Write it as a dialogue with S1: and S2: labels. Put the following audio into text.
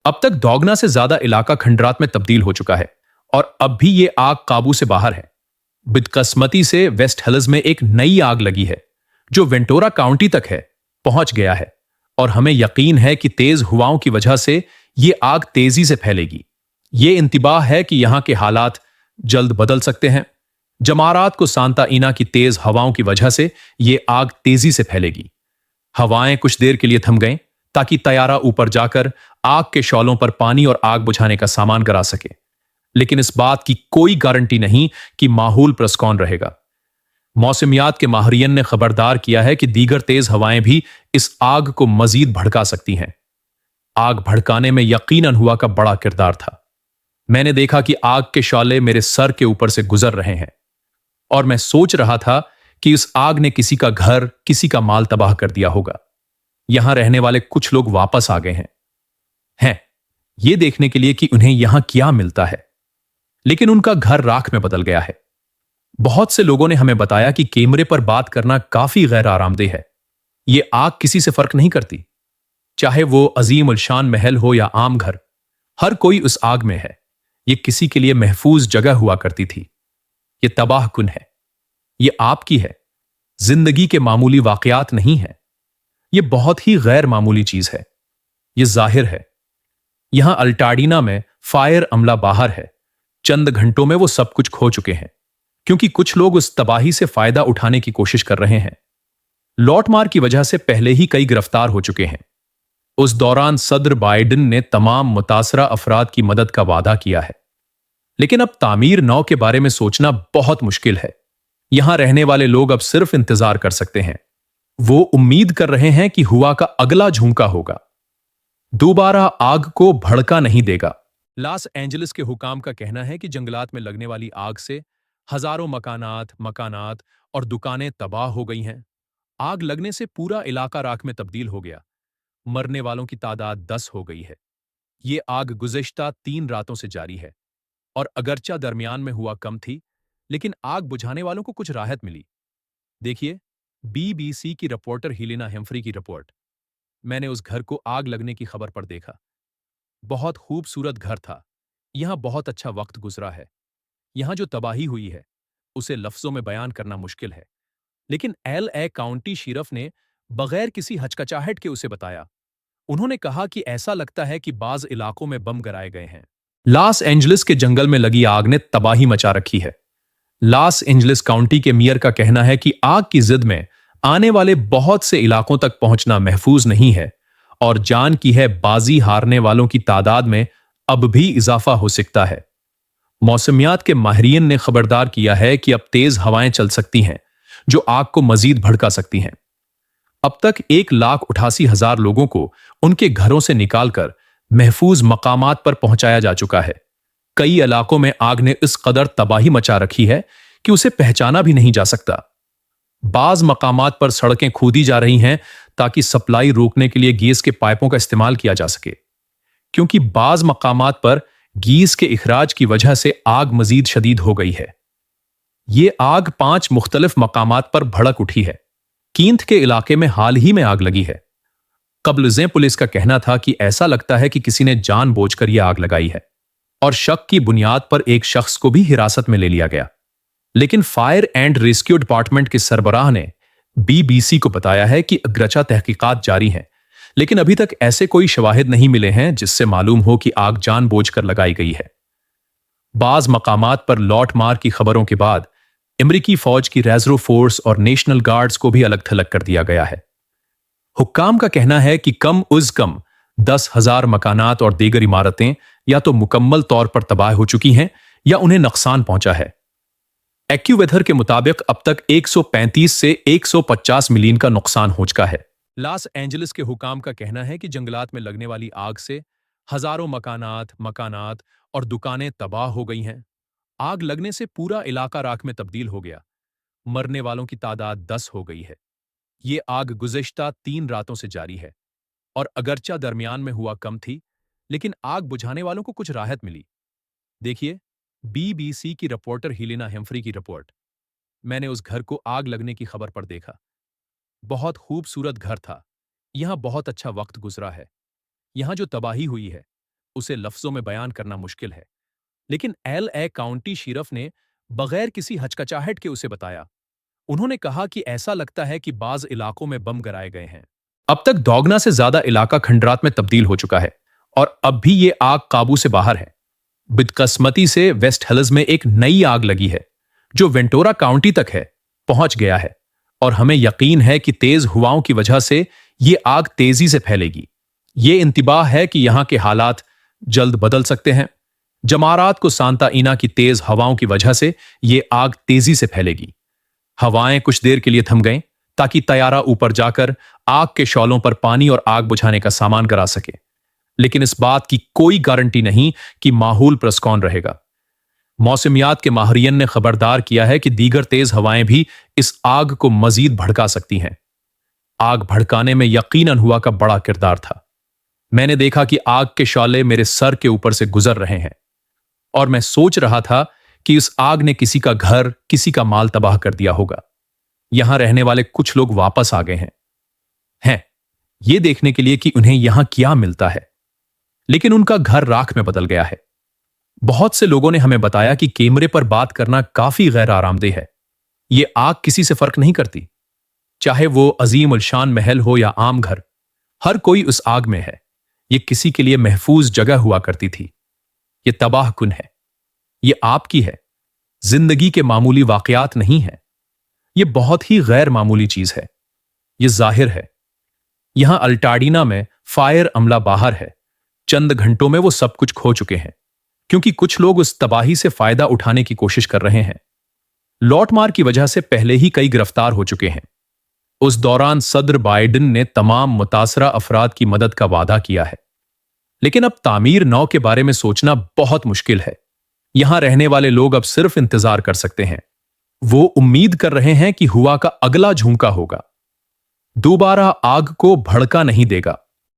S1: अब तक दोगुना से ज्यादा इलाका खंडरात में तब्दील हो चुका है और अब भी ये आग काबू से बाहर है। बदकिस्मती से वेस्ट हिल्स में एक नई आग लगी है जो वेंटोरा काउंटी तक है पहुंच गया है और हमें यकीन है कि तेज हवाओं की वजह से ये आग तेजी से फैलेगी। ये इंतबाह है कि यहां के हालात जल्द बदल सकते हैं। जमारात को सांता इना की तेज हवाओं की वजह से ये आग तेजी से फैलेगी। हवाएं कुछ देर के लिए थम गईं ताकि तैयारा ऊपर जाकर आग के शॉलों पर पानी और आग बुझाने का सामान गिरा सके, लेकिन इस बात की कोई गारंटी नहीं कि माहौल पुरस्कौन रहेगा। मौसमियात के माहरीन ने खबरदार किया है कि दीगर तेज हवाएं भी इस आग को मजीद भड़का सकती हैं। आग भड़काने में यकीनन हुआ का बड़ा किरदार था। मैंने देखा कि आग के शॉले मेरे सर के ऊपर से गुजर रहे हैं और मैं सोच रहा था कि इस आग ने किसी का घर, किसी का माल तबाह कर दिया होगा। यहां रहने वाले कुछ लोग वापस आ गए हैं ये देखने के लिए कि उन्हें यहां क्या मिलता है, लेकिन उनका घर राख में बदल गया है। बहुत से लोगों ने हमें बताया कि कैमरे पर बात करना काफी गैर आरामदेह है। ये आग किसी से फर्क नहीं करती, चाहे वो अजीम उलशान महल हो या आम घर, हर कोई उस आग में है। ये किसी के लिए महफूज जगह हुआ करती थी। ये तबाह कुन है, ये आपकी है। जिंदगी के मामूली वाकयात नहीं है, ये बहुत ही गैर मामूली चीज है। ये जाहिर है। यहां अल्टाडीना में फायर अमला बाहर है। चंद घंटों में वो सब कुछ खो चुके हैं क्योंकि कुछ लोग उस तबाही से फायदा उठाने की कोशिश कर रहे हैं। लौटमार की वजह से पहले ही कई गिरफ्तार हो चुके हैं। उस दौरान सदर बाइडेन ने तमाम मुतासरा अफराद की मदद का वादा किया है, लेकिन अब तामीर नौ के बारे में सोचना बहुत मुश्किल है। यहां रहने वाले लोग अब सिर्फ इंतजार कर सकते हैं। वो उम्मीद कर रहे हैं कि हुआ का अगला झोंका होगा, दोबारा आग को भड़का नहीं देगा। लॉस एंजलिस के हुकाम का कहना है कि जंगलात में लगने वाली आग से हजारों मकानात और दुकानें तबाह हो गई हैं। आग लगने से पूरा इलाका राख में तब्दील हो गया। मरने वालों की तादाद 10 हो गई है। ये आग गुज़िश्ता 3 रातों से जारी है और अगरचा दरमियान में हुआ कम थी, लेकिन आग बुझाने वालों को कुछ राहत मिली। देखिए, बीबीसी की रिपोर्टर हिलेना हेम्फ्री की रिपोर्ट। मैंने उस घर को आग लगने की खबर पर देखा। बहुत खूबसूरत घर था। यहां बहुत अच्छा वक्त गुजरा है। यहां जो तबाही हुई है उसे लफ्जों में बयान करना मुश्किल है, लेकिन एल काउंटी शरीफ ने बगैर किसी हचकचाहट के उसे बताया। उन्होंने कहा कि ऐसा लगता है कि बाज इलाकों में बम गिराए गए हैं। लॉस एंजलिस के जंगल में लगी आग ने तबाही मचा रखी है। लॉस एंजलिस काउंटी के मेयर का कहना है कि आग की जिद में आने वाले बहुत से इलाकों तक पहुंचना महफूज नहीं है और जान की है बाजी हारने वालों की तादाद में अब भी इजाफा हो सकता है। मौसमियात के माहिरीन ने खबरदार किया है कि अब तेज हवाएं चल सकती हैं जो आग को मजीद भड़का सकती हैं। अब तक 1,88,000 लोगों को उनके घरों से निकालकर महफूज मकामात पर पहुंचाया जा चुका है। कई इलाकों में आग ने इस कदर तबाही मचा रखी है कि उसे पहचाना भी नहीं जा सकता। बाज मकामात पर सड़कें खोदी जा रही हैं ताकि सप्लाई रोकने के लिए गैस के पाइपों का इस्तेमाल किया जा सके, क्योंकि बाज मकामात पर गैस के इखराज की वजह से आग मजीद शदीद हो गई है। ये आग 5 मुख्तलिफ मकामात पर भड़क उठी है। कींथ के इलाके में हाल ही में आग लगी है। कब्लज़े पुलिस का कहना था कि ऐसा लगता है कि किसी ने जानबूझकर यह आग लगाई है और शक की बुनियाद पर एक शख्स को भी हिरासत में ले लिया गया। लेकिन फायर एंड रेस्क्यू डिपार्टमेंट के सरबराह ने बीबीसी को बताया है कि अग्रचा तहकीकात जारी हैं, लेकिन अभी तक ऐसे कोई शवाहिद नहीं मिले हैं जिससे मालूम हो कि आग जानबूझकर लगाई गई है। बाज मकामात पर लौट मार की खबरों के बाद अमेरिकी फौज की रिजर्व फोर्स और नेशनल गार्ड्स को भी अलग थलग कर दिया गया है। हुक्काम का कहना है कि कम उज कम 10,000 मकानात और दीगर इमारतें या तो मुकम्मल तौर पर तबाह हो चुकी हैं या उन्हें नुकसान पहुंचा है। एक्यूवेदर के मुताबिक अब तक 135 से 150 मिलियन का नुकसान हो चुका है। लॉस एंजलिस के हुकाम का कहना है कि जंगलात में लगने वाली आग से हजारों मकानात और दुकानें तबाह हो गई हैं। आग लगने से पूरा इलाका राख में तब्दील हो गया। मरने वालों की तादाद 10 हो गई है। ये आग गुज़िश्ता 3 रातों से जारी है और अगरचा दरमियान में हुआ कम थी, लेकिन आग बुझाने वालों को कुछ राहत मिली। देखिए, बीबीसी की रिपोर्टर हिलेना हेम्फ्री की रिपोर्ट। मैंने उस घर को आग लगने की खबर पर देखा। बहुत खूबसूरत घर था। यहां बहुत अच्छा वक्त गुजरा है। यहां जो तबाही हुई है उसे लफ्जों में बयान करना मुश्किल है, लेकिन LA काउंटी शरीफ ने बगैर किसी हचकचाहट के उसे बताया। उन्होंने कहा कि ऐसा लगता है कि बाज इलाकों में बम गिराए गए हैं। अब तक दोगुना से ज्यादा इलाका खंडरात में तब्दील हो चुका है और अब भी ये आग काबू से बाहर है। बदकिस्मती से वेस्ट हिल्स में एक नई आग लगी है जो वेंटोरा काउंटी तक है पहुंच गया है और हमें यकीन है कि तेज हवाओं की वजह से ये आग तेजी से फैलेगी। ये इंतबाह है कि यहां के हालात जल्द बदल सकते हैं। जमारात को सांता इना की तेज हवाओं की वजह से ये आग तेजी से फैलेगी। हवाएं कुछ देर के लिए थम गईं ताकि तैयारा ऊपर जाकर आग के शॉलों पर पानी और आग बुझाने का सामान करा सके, लेकिन इस बात की कोई गारंटी नहीं कि माहौल पुरस्कौन रहेगा। मौसमियात के माहिरीन ने खबरदार किया है कि दीगर तेज हवाएं भी इस आग को मजीद भड़का सकती हैं। आग भड़काने में यकीनन हुआ का बड़ा किरदार था। मैंने देखा कि आग के शॉले मेरे सर के ऊपर से गुजर रहे हैं और मैं सोच रहा था कि इस आग ने किसी का घर, किसी का माल तबाह कर दिया होगा। यहां रहने वाले कुछ लोग वापस आ गए हैं ये देखने के लिए कि उन्हें यहां क्या मिलता है, लेकिन उनका घर राख में बदल गया है। बहुत से लोगों ने हमें बताया कि कैमरे पर बात करना काफी गैर आरामदेह है। यह आग किसी से फर्क नहीं करती, चाहे वो अजीम उलशान महल हो या आम घर, हर कोई उस आग में है। यह किसी के लिए महफूज जगह हुआ करती थी। यह तबाह कुन है, यह आपकी है, जिंदगी के मामूली वाकयात नहीं है। यह बहुत ही गैर मामूली चीज है। यह जाहिर है। यहां अल्टाडीना में फायर अमला बाहर है। चंद घंटों में वो सब कुछ खो चुके हैं क्योंकि कुछ लोग उस तबाही से फायदा उठाने की कोशिश कर रहे हैं। लौटमार की वजह से पहले ही कई गिरफ्तार हो चुके हैं। उस दौरान सदर बाइडेन ने तमाम मुतासरा अफराद की मदद का वादा किया है, लेकिन अब तामीर नौ के बारे में सोचना बहुत मुश्किल है। यहां रहने वाले लोग अब सिर्फ इंतजार कर सकते हैं। वो उम्मीद कर रहे हैं कि हुआ का अगला झोंका होगा, दोबारा आग को भड़का नहीं देगा।